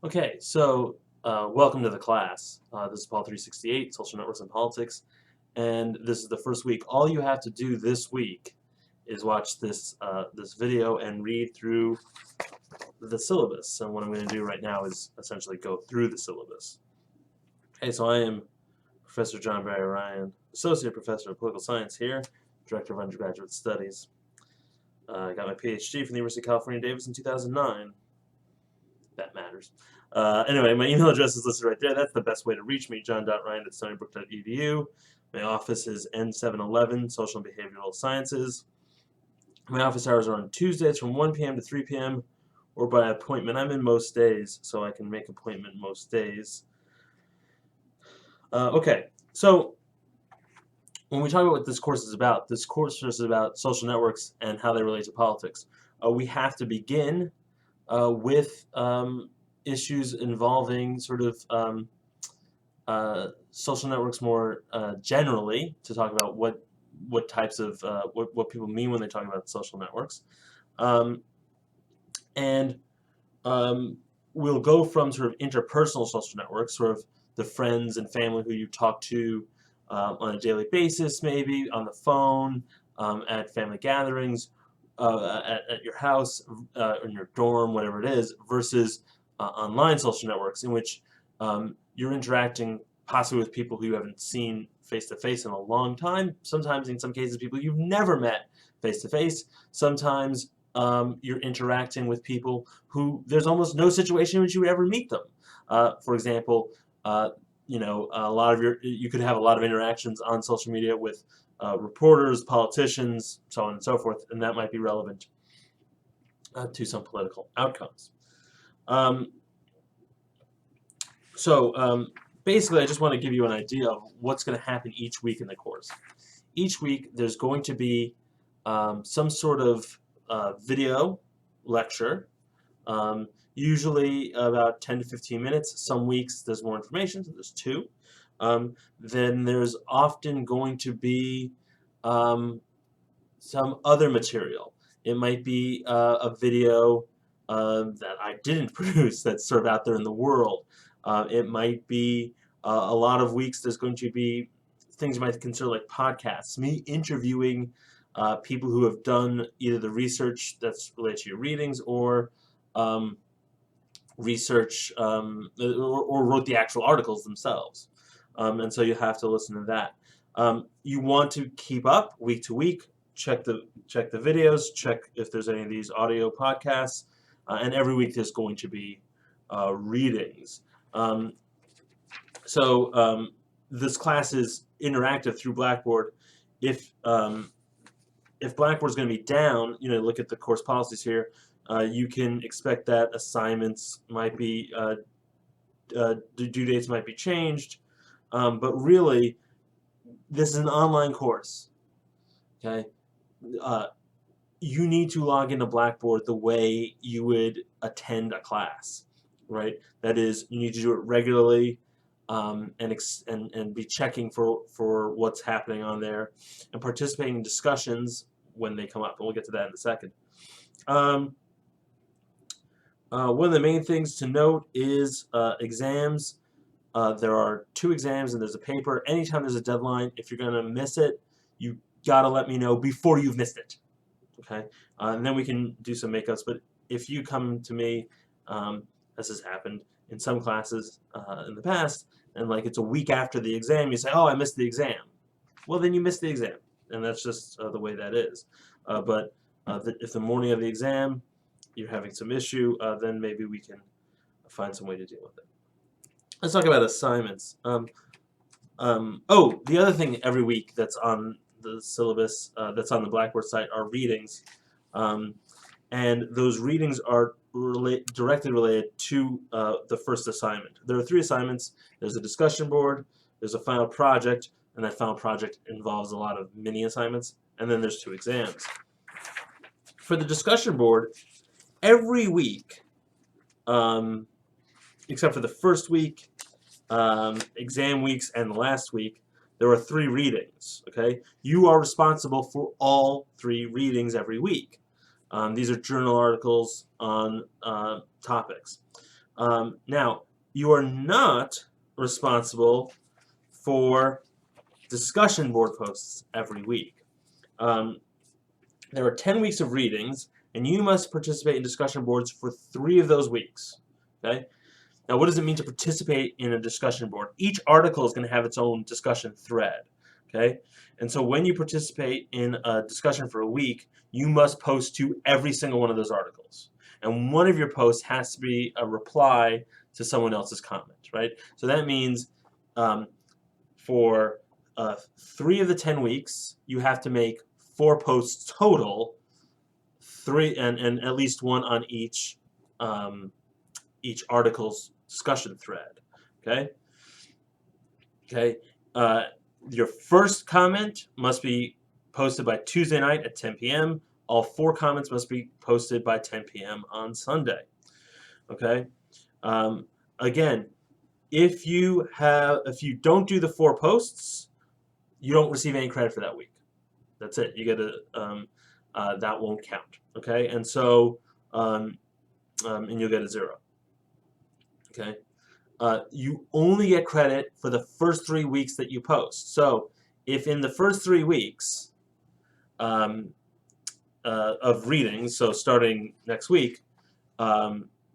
Okay, so welcome to the class. This is Paul 368, Social Networks and Politics, and this is the first week. All you have to do this week is watch this video and read through the syllabus. And what I'm going to do right now is essentially go through the syllabus. Okay, so I am Professor John Barry Ryan, Associate Professor of Political Science here, Director of Undergraduate Studies. I got my PhD from the University of California, Davis in 2009. That matters. Anyway, my email address is listed right there. That's the best way to reach me, john.ryan@stonybrook.edu. My office is N711, Social and Behavioral Sciences. My office hours are on Tuesdays from 1 p.m. to 3 p.m. or by appointment. I'm in most days, so I can make appointment most days. Okay, so when we talk about what this course is about social networks and how they relate to politics. We have to begin with issues involving sort of social networks more generally, to talk about what types of what people mean when they talk about social networks, um, and we'll go from sort of interpersonal social networks, sort of the friends and family who you talk to on a daily basis, maybe on the phone, at family gatherings, at your house, in your dorm, whatever it is, versus online social networks in which you're interacting possibly with people who you haven't seen face to face in a long time. Sometimes, in some cases, people you've never met face to face. Sometimes you're interacting with people who there's almost no situation in which you would ever meet them. For example, you could have a lot of interactions on social media with reporters, politicians, so on and so forth, and that might be relevant to some political outcomes. Um, so basically, I just want to give you an idea of what's going to happen each week in the course. Each week, there's going to be some sort of video lecture, usually about 10 to 15 minutes. Some weeks there's more information, so there's two. Then there's often going to be some other material. It might be a video that I didn't produce that's sort of out there in the world. It might be a lot of weeks there's going to be things you might consider like podcasts, me interviewing people who have done either the research that's related to your readings or research or wrote the actual articles themselves. And so you have to listen to that. You want to keep up week to week. Check the videos. Check if there's any of these audio podcasts. And every week there's going to be readings. So this class is interactive through Blackboard. If Blackboard's going to be down, look at the course policies here. You can expect that assignments might be due dates might be changed, but really, this is an online course. Okay, you need to log into Blackboard the way you would attend a class, right? That is, you need to do it regularly, and be checking for what's happening on there, and participating in discussions when they come up. And we'll get to that in a second. One of the main things to note is exams. There are 2 exams and there's a paper. Anytime there's a deadline, if you're going to miss it, you got to let me know before you've missed it. Okay? And then we can do some makeups. But if you come to me, as has happened in some classes in the past, and like it's a week after the exam, you say, oh, I missed the exam. Well, then you missed the exam. And that's just the way that is. But if the morning of the exam you're having some issue, then maybe we can find some way to deal with it. Let's talk about assignments. The other thing every week that's on the syllabus, that's on the Blackboard site, are readings. And those readings are directly related to the first assignment. There are 3 assignments. There's a discussion board, there's a final project, and that final project involves a lot of mini assignments, and then there's 2 exams. For the discussion board, every week, except for the first week, exam weeks, and the last week, there are 3 readings. Okay, you are responsible for all 3 readings every week. These are journal articles on topics. Now, you are not responsible for discussion board posts every week. There are 10 weeks of readings, and you must participate in discussion boards for 3 of those weeks. Okay? Now, what does it mean to participate in a discussion board? Each article is going to have its own discussion thread. Okay? And so when you participate in a discussion for a week, you must post to every single one of those articles. And one of your posts has to be a reply to someone else's comment, right? So that means for 3 of the 10 weeks, you have to make 4 posts total, 3 and at least 1 on each article's discussion thread. Okay. Okay. Your first comment must be posted by Tuesday night at 10 p.m. All 4 comments must be posted by 10 p.m. on Sunday. Okay. Again, if you don't do the 4 posts, you don't receive any credit for that week. That's it. You get that won't count. Okay, and so and you'll get a 0. Okay, you only get credit for the first 3 weeks that you post. So if in the first 3 weeks of readings, so starting next week,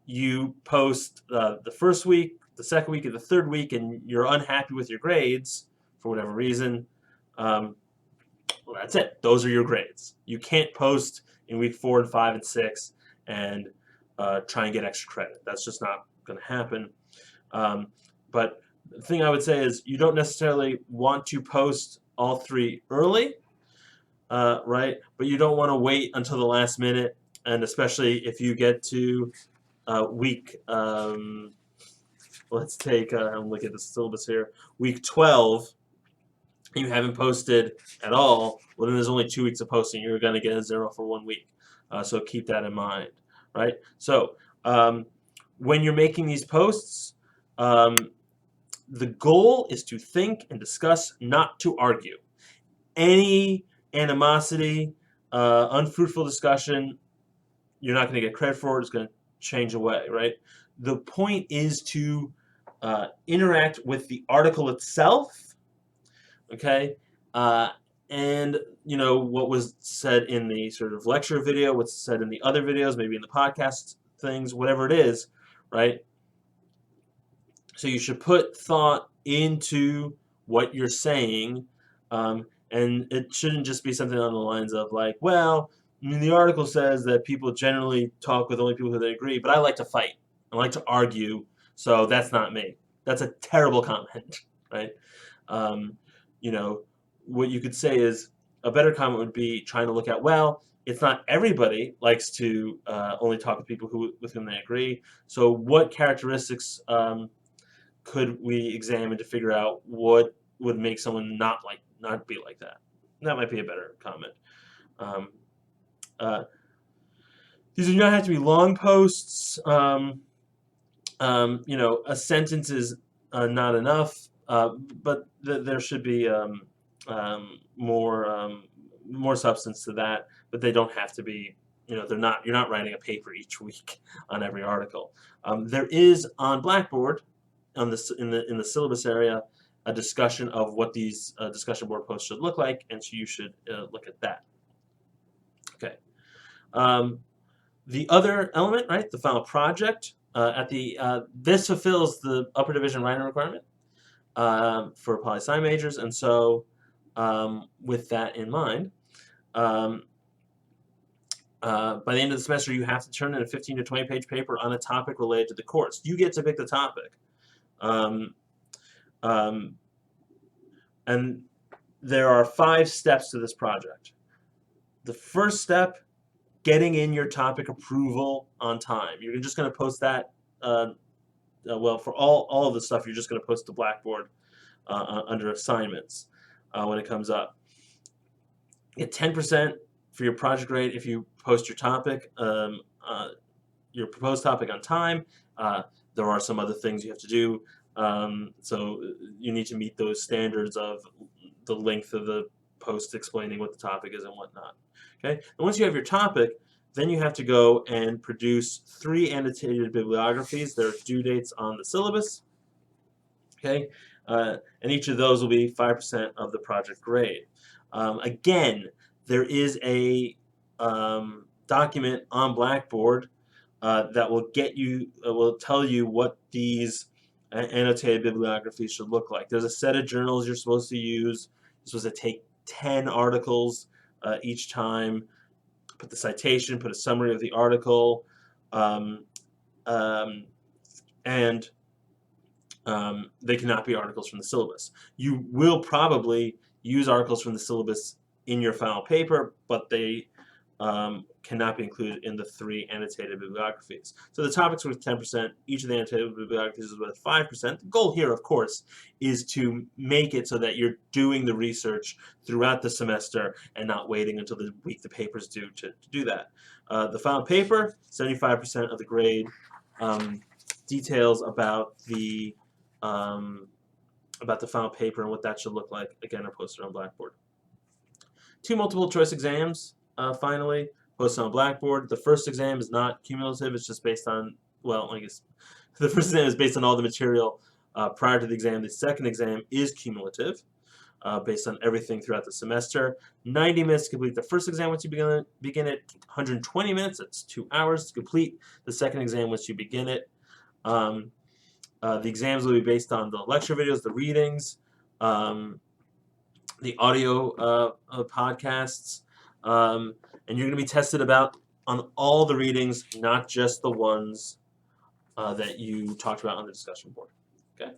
you post the first week, the second week, and the third week, and you're unhappy with your grades for whatever reason, well, that's it. Those are your grades. You can't post in week 4 and 5 and 6 and try and get extra credit. That's just not going to happen. But the thing I would say is you don't necessarily want to post all 3 early, right? But you don't want to wait until the last minute, and especially if you get to week, let's take, look at the syllabus here, week 12, you haven't posted at all, well then there's only 2 weeks of posting. You're going to get a 0 for 1 week. So keep that in mind, right? So when you're making these posts, the goal is to think and discuss, not to argue. Any animosity, unfruitful discussion, you're not going to get credit for it. It's going to change away, right? The point is to interact with the article itself, okay? And you know what was said in the sort of lecture video, what's said in the other videos, maybe in the podcast things, whatever it is, right? So you should put thought into what you're saying, and it shouldn't just be something on the lines of like, well, I mean, the article says that people generally talk with only people who they agree, but I like to fight. I like to argue, so that's not me. That's a terrible comment, right? You know, what you could say is a better comment would be trying to look at, well, it's not everybody likes to only talk with people with whom they agree. So what characteristics could we examine to figure out what would make someone not be like that? That might be a better comment. These do not have to be long posts. You know, a sentence is not enough, but there should be more substance to that. But they don't have to be. You know, you're not writing a paper each week on every article. There is on Blackboard, in the syllabus area, a discussion of what these discussion board posts should look like, and so you should look at that. Okay. The other element, right, the final project, this fulfills the upper division writing requirement for poli-sci majors, and so with that in mind, by the end of the semester, you have to turn in a 15 to 20 page paper on a topic related to the course. You get to pick the topic. And there are 5 steps to this project. The first step, getting in your topic approval on time. You're just going to post that, well, for all of the stuff, you're just going to post to Blackboard under assignments when it comes up. Get 10% for your project grade if you post your topic, your proposed topic on time. There are some other things you have to do. So you need to meet those standards of the length of the post explaining what the topic is and whatnot. Okay. And once you have your topic, Then you have to go and produce 3 annotated bibliographies. There are due dates on the syllabus. Okay, and each of those will be 5% of the project grade. Again, there is a document on Blackboard that will will tell you what these annotated bibliographies should look like. There's a set of journals you're supposed to use. You're supposed to take 10 articles each time, put the citation, put a summary of the article, and they cannot be articles from the syllabus. You will probably use articles from the syllabus in your final paper, but they cannot be included in the 3 annotated bibliographies. So the topic's worth 10%. Each of the annotated bibliographies is worth 5%. The goal here, of course, is to make it so that you're doing the research throughout the semester and not waiting until the week the paper's due to do that. The final paper, 75% of the grade, details about the final paper and what that should look like, again, are posted on Blackboard. 2 multiple choice exams, finally, posted on Blackboard. The first exam is not cumulative, it's just based on, well, I guess the first exam is based on all the material prior to the exam. The second exam is cumulative, based on everything throughout the semester. 90 minutes to complete the first exam once you begin it, 120 minutes, that's 2 hours to complete the second exam once you begin it. The exams will be based on the lecture videos, the readings, the audio podcasts, and you're going to be tested on all the readings, not just the ones that you talked about on the discussion board. Okay.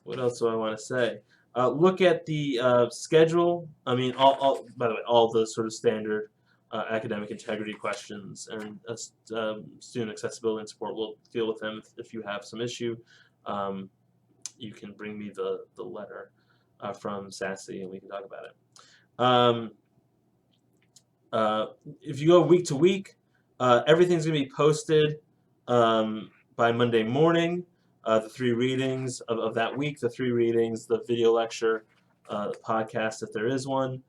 What else do I want to say? Look at the schedule. I mean, by the way, all the sort of standard academic integrity questions and student accessibility and support. We'll deal with them if you have some issue. You can bring me the letter from SASE and we can talk about it. If you go week to week, everything's going to be posted by Monday morning. The 3 readings of that week, the 3 readings, the video lecture, podcast if there is one.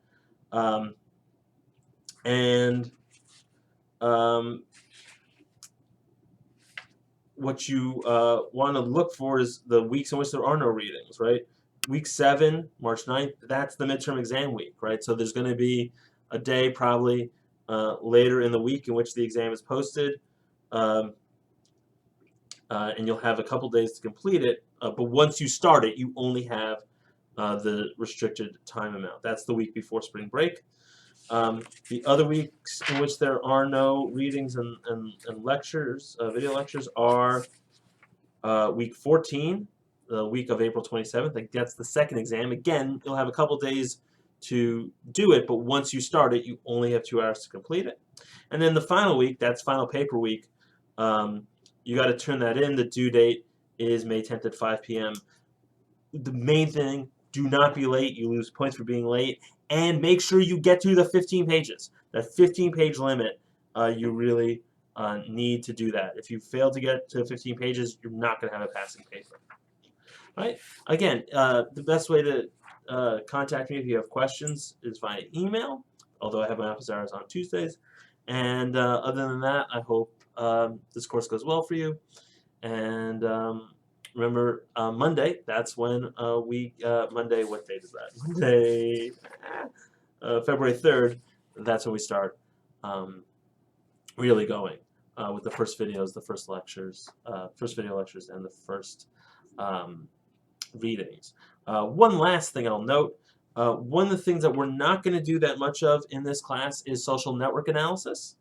What you want to look for is the weeks in which there are no readings, right? Week 7, March 9th, that's the midterm exam week, right? So there's going to be a day probably later in the week in which the exam is posted, and you'll have a couple days to complete it, but once you start it, you only have the restricted time amount. That's the week before spring break. The other weeks in which there are no readings and lectures, video lectures, are week 14, the week of April 27th. Like, that's the second exam. Again, you'll have a couple days to do it, but once you start it, you only have 2 hours to complete it. And then the final week, that's final paper week, you got to turn that in. The due date is May 10th at 5 p.m. The main thing, do not be late. You lose points for being late. And make sure you get to the 15 pages. That 15-page limit, you really need to do that. If you fail to get to 15 pages, you're not going to have a passing paper. Right? Again, the best way to contact me if you have questions is via email, although I have my office hours on Tuesdays. And other than that, I hope this course goes well for you. And remember, Monday, that's when Monday, what date is that? Monday, February 3rd, that's when we start really going with the first videos, the first lectures, first video lectures, and the first readings. One last thing I'll note, one of the things that we're not going to do that much of in this class is social network analysis,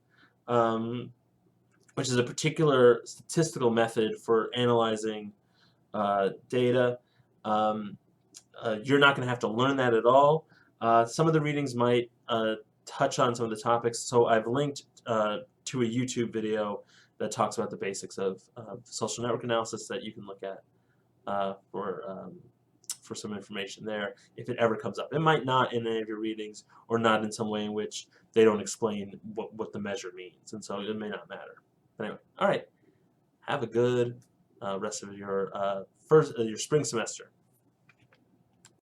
which is a particular statistical method for analyzing data. You're not going to have to learn that at all. Some of the readings might touch on some of the topics, so I've linked to a YouTube video that talks about the basics of social network analysis that you can look at for some information there if it ever comes up. It might not in any of your readings, or not in some way in which they don't explain what the measure means, and so it may not matter. But anyway, all right. Have a good rest of your spring semester.